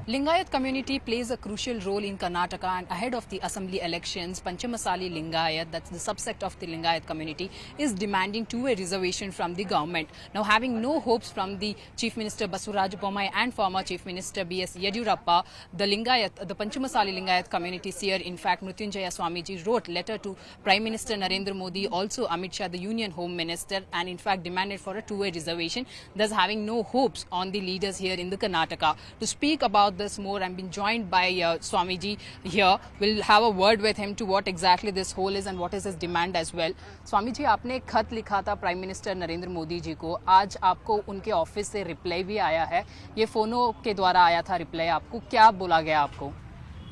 Lingayat community plays a crucial role in Karnataka, and ahead of the assembly elections, Panchamasali Lingayat, that's the subsect of the Lingayat community, is demanding two-way reservation from the government. Now, having no hopes from the Chief Minister Basuraj Bommai and former Chief Minister B.S. Yediyurappa, the Panchamasali Lingayat community here, in fact, Mrityunjaya Swamiji wrote letter to Prime Minister Narendra Modi, also Amit Shah, the Union Home Minister, and in fact demanded for a two-way reservation, thus having no hopes on the leaders here in the Karnataka. To speak about this more, I'm being joined by Swamiji here. We'll have a word with him to what exactly this whole is and what is his demand as well. Swamiji, आपने एक खत लिखा था prime minister Narendra Modi ji को. आज आपको उनके office से रिप्लाई भी आया है. ये फोनो के द्वारा आया था रिप्लाई. आपको क्या बोला गया आपको?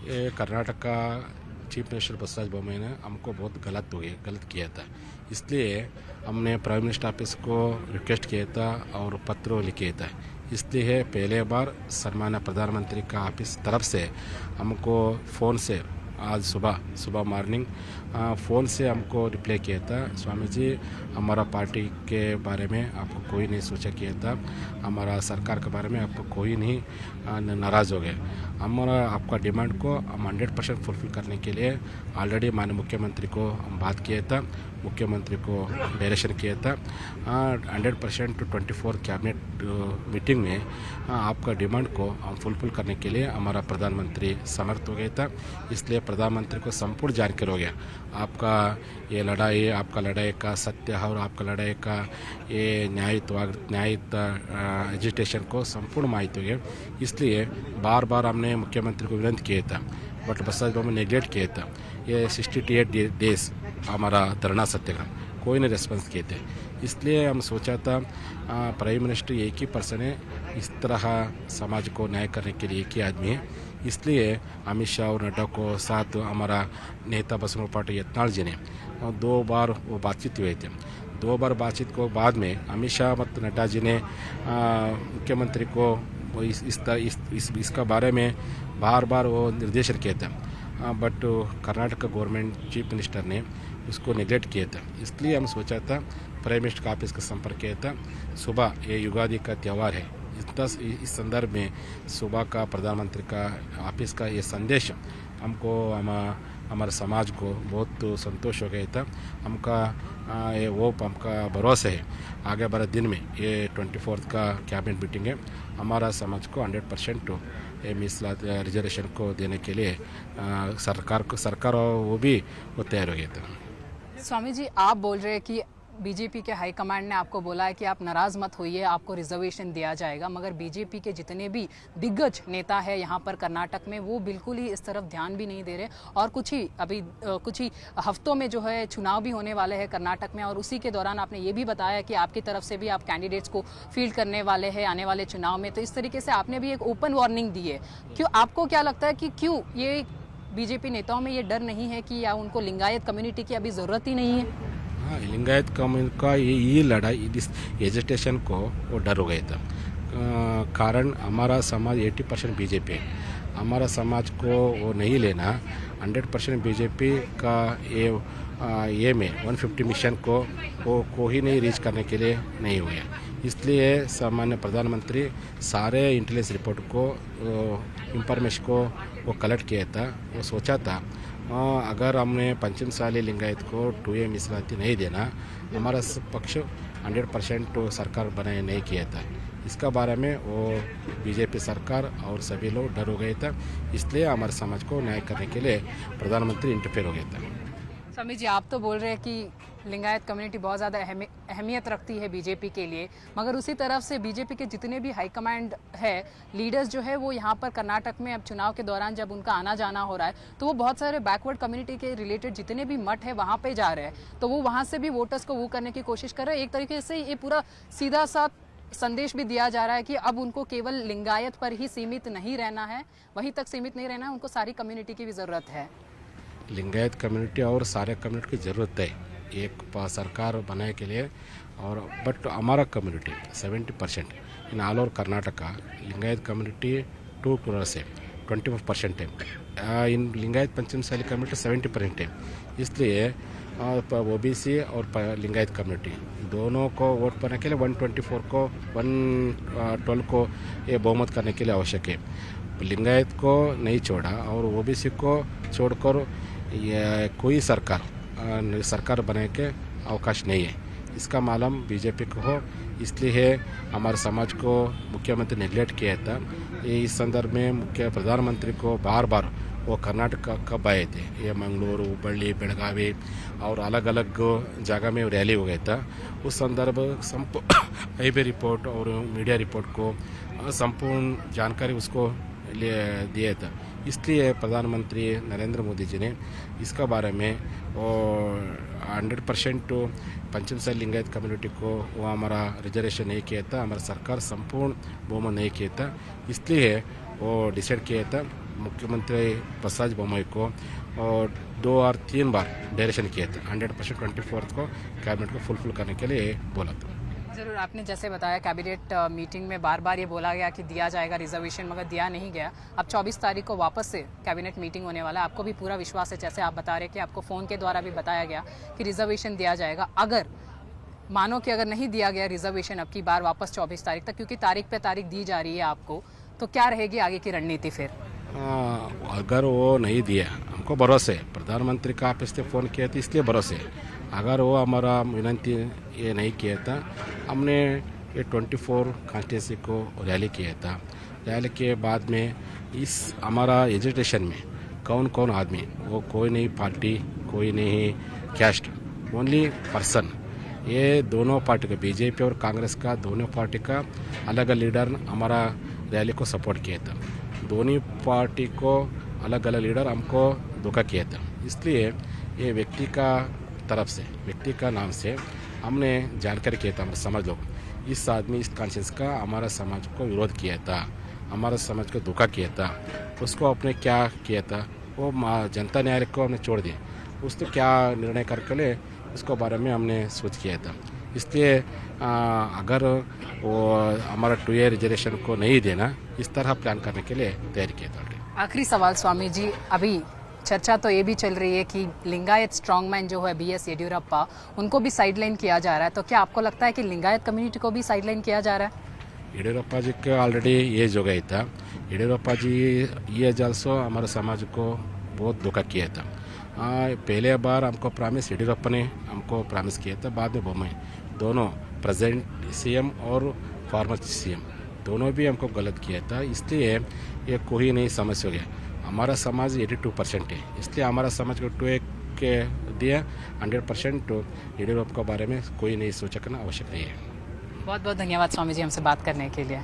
ये कर्नाटक का चीफ मिनिस्टर बसवराज बोम्मई ने हमको बहुत गलत किया था, इसलिए हमने प्राइम मिनिस्टर ऑफिस को रिक्वेस्ट किया था और पत्र लिखे था. इसलिए पहले बार सम्मान्य प्रधानमंत्री का ऑफिस तरफ से हमको फ़ोन से आज सुबह मॉर्निंग फ़ोन से हमको रिप्लाई किया था. स्वामी जी, हमारा पार्टी के बारे में आपको कोई नहीं सोचा किया था, हमारा सरकार के बारे में आपको कोई नहीं नाराज़ हो गए. हमारा आपका डिमांड को हम 100% फुलफिल करने के लिए ऑलरेडी माननीय मुख्यमंत्री को हम बात किया था, मुख्यमंत्री को डायरेक्शन किया था. 100% 24 कैबिनेट मीटिंग में आपका डिमांड को हम फुलफिल करने के लिए हमारा प्रधानमंत्री समर्थ हो गया था. इसलिए प्रधानमंत्री को संपूर्ण जानकारी हो गया आपका ये लड़ाई, आपका लड़ाई का सत्य और आपका लड़ाई का ये न्यायिक एजिटेशन को संपूर्ण माहिती हो गया. इसलिए बार बार हमने मुख्यमंत्री को विनंती किया था, बट बसवराज बोम्मई ने नेग्लेक्ट किया था. ये 68 डेज हमारा धरना सत्याग्रह कोई ने रेस्पॉन्स किए थे. इसलिए हम सोचा था प्राइम मिनिस्टर एक ही पर्सन है, इस तरह समाज को न्याय करने के लिए एक ही आदमी है. इसलिए अमित शाह और नड्डा को साथ हमारा नेता बसपा पार्टी यत्नाल जी ने 2 बार वो बातचीत हुए थे. 2 बार बातचीत को बाद में अमित शाह और नड्डा जी ने मुख्यमंत्री को इसका बारे में बार वो निर्देशन किया था, बट कर्नाटक का गवर्नमेंट चीफ मिनिस्टर ने उसको नेग्लेक्ट किया था. इसलिए हम सोचा था प्राइम मिनिस्टर का ऑफिस का संपर्क किया था. सुबह ये युगादि का त्यौहार है, इस संदर्भ में सुबह का प्रधानमंत्री का ऑफिस का ये संदेश हमको हमारे समाज को बहुत संतोष हो गया था. ये वो हमका भरोसा है आगे बढ़े दिन में ये 24 का कैबिनेट मीटिंग है, हमारा समाज को 100% मिसलात रिजर्वेशन को देने के लिए सरकार वो भी वो तैयार हो गया था. स्वामी जी, आप बोल रहे हैं कि बीजेपी के हाईकमांड ने आपको बोला है कि आप नाराज़ मत होइए, आपको रिजर्वेशन दिया जाएगा, मगर बीजेपी के जितने भी दिग्गज नेता है यहाँ पर कर्नाटक में वो बिल्कुल ही इस तरफ ध्यान भी नहीं दे रहे. और कुछ ही हफ्तों में जो है चुनाव भी होने वाले हैं कर्नाटक में, और उसी के दौरान आपने ये भी बताया कि आपकी तरफ से भी आप कैंडिडेट्स को फील्ड करने वाले हैं आने वाले चुनाव में. तो इस तरीके से आपने भी एक ओपन वार्निंग दी है. क्यों, आपको क्या लगता है कि क्यों ये बीजेपी नेताओं में ये डर नहीं है कि या उनको लिंगायत कम्युनिटी की अभी ज़रूरत ही नहीं है? हाँ, लिंगायत कम्युनिटी का ये लड़ाई, इस एजिटेशन को वो डर हो गया था. कारण हमारा समाज 80% बीजेपी है. हमारा समाज को वो नहीं लेना, 100% बीजेपी का ये में 150 मिशन को ही नहीं रीच करने के लिए नहीं हुआ. इसलिए सामान्य प्रधानमंत्री सारे इंटेलिजेंस रिपोर्ट को इंफॉर्मेशन को वो कलेक्ट किया था. वो सोचा था अगर हमने पंचमसाली लिंगायत को 2A मिसलाती नहीं देना, हमारा पक्ष 100% सरकार बनाए नहीं किया था. इसका बारे में वो बीजेपी सरकार और सभी लोग डर हो गए था. इसलिए हमारे समाज को न्याय करने के लिए प्रधानमंत्री इंटरफेयर हो गया था. स्वामी जी, आप तो बोल रहे हैं कि लिंगायत कम्युनिटी बहुत ज़्यादा अहमियत रखती है बीजेपी के लिए, मगर उसी तरफ से बीजेपी के जितने भी हाईकमांड है, लीडर्स जो है वो यहाँ पर कर्नाटक में अब चुनाव के दौरान जब उनका आना जाना हो रहा है तो वो बहुत सारे बैकवर्ड कम्युनिटी के रिलेटेड जितने भी मठ है वहाँ पे जा रहे हैं. तो वो वहाँ से भी वोटर्स को वो करने की कोशिश कर रहे हैं. एक तरीके से ये पूरा सीधा सा संदेश भी दिया जा रहा है कि अब उनको केवल लिंगायत पर ही सीमित नहीं रहना है, वहीं तक सीमित नहीं रहना है, उनको सारी कम्युनिटी की भी ज़रूरत है. लिंगायत कम्युनिटी और सारे कम्युनिटी की ज़रूरत है एक सरकार बनाने के लिए. और बट हमारा community 70% in all over Karnataka Lingayat community 2 crore से 24% है. इन लिंगायत पंचमसाली कम्युनिटी 70% है. इसलिए ओबीसी और लिंगायत कम्युनिटी दोनों को वोट करने के लिए 124 को 112 को ये बहुमत करने के लिए आवश्यक है. लिंगायत को नहीं छोड़ा और ओबीसी को छोड़कर ये कोई सरकार बनाने के अवकाश नहीं है। इसका मालूम बीजेपी को हो, इसलिए हमारे समाज को मुख्यमंत्री नेग्लेक्ट किया था। इस संदर्भ में मुख्य प्रधानमंत्री को बार बार वो कर्नाटक कब आए थे, ये मंगलूरू, हुबಳ್ಳಿ, बेळगावी और अलग अलग जगह में रैली हो गया था। उस संदर्भ हाईवे रिपोर्ट और मीडिया रिपोर्ट को संपूर्ण जानकारी उसको दिया था। इसलिए प्रधानमंत्री नरेंद्र मोदी जी ने इसका बारे में 100% पंचमसाली लिंगायत कम्युनिटी को वो हमारा रिजर्वेशन नहीं किया था, हमारा सरकार संपूर्ण बहुमत नहीं किया था। इसलिए वो डिसाइड किया था मुख्यमंत्री बसवराज बोम्मई को और 2 और 3 बार डायरेक्शन किया था 100% 24 को कैबिनेट को फुलफिल करने के लिए बोला था। ज़रूर, आपने जैसे बताया कैबिनेट मीटिंग में बार बार ये बोला गया कि दिया जाएगा रिजर्वेशन, मगर दिया नहीं गया। अब 24 तारीख को वापस से कैबिनेट मीटिंग होने वाला है। आपको भी पूरा विश्वास है, जैसे आप बता रहे कि आपको फ़ोन के द्वारा भी बताया गया कि रिजर्वेशन दिया जाएगा। अगर मानो कि अगर नहीं दिया गया रिजर्वेशन अब की बार वापस 24 तारीख तक, क्योंकि तारीख पे तारीख दी जा रही है आपको, तो क्या रहेगी आगे की रणनीति फिर? अगर वो नहीं दिया, हमको भरोसे प्रधानमंत्री का ऑफिस से फ़ोन किया था, इसलिए भरोसे अगर वो हमारा विनंती ये नहीं किया था, हमने ये 24 कॉन्स्टिट्यूंसी को रैली किया था। रैली के बाद में इस हमारा एजुटेशन में कौन कौन आदमी, वो कोई नहीं पार्टी, कोई नहीं कैस्ट, ओनली पर्सन, ये दोनों पार्टी का बीजेपी और कांग्रेस का दोनों पार्टी का अलग अलग लीडर हमारा रैली को सपोर्ट किया था। दोनों पार्टी को अलग अलग लीडर हमको धोखा किया था। इसलिए ये व्यक्ति का तरफ से, व्यक्ति का नाम से हमने जानकारी किया था। हमारे समाज लोग, इस आदमी इस कॉन्शियस का हमारा समाज को विरोध किया था, हमारा समाज को धोखा किया था। उसको आपने क्या किया था, वो जनता न्यायालय को हमने छोड़ दिया। उसको क्या निर्णय करके ले, उसको बारे में हमने सोच किया था। इसलिए अगर वो हमारा 2 ईयर रिजर्वेशन को नहीं देना, इस तरह प्लान करने के लिए तैयारी किया था। आखिरी सवाल स्वामी जी, अभी चर्चा तो ये भी चल रही है कि लिंगायत स्ट्रॉन्गमैन जो है BS येडियुरप्पा, उनको भी साइडलाइन किया जा रहा है, तो क्या आपको लगता है कि लिंगायत कम्युनिटी को भी साइडलाइन किया जा रहा है? येडियुरप्पा जी का ऑलरेडी एज हो गया था। येडियुरप्पा जी ये जलसो हमारे समाज को बहुत धोखा किया था। पहले बार हमको प्रॉमिस येडियुरप्पा ने हमको प्रॉमिस किया था, बाद में बोम्मई, दोनों प्रेजेंट CM और फॉर्मर CM दोनों भी हमको गलत किया था। इसलिए ये कोई नहीं समझ हो गया। हमारा समाज 82% है, इसलिए हमारा समाज को 2 के दिया 100% येडियुरप्पा के बारे में कोई नहीं सोचना आवश्यक नहीं है। बहुत बहुत धन्यवाद स्वामी जी हमसे बात करने के लिए।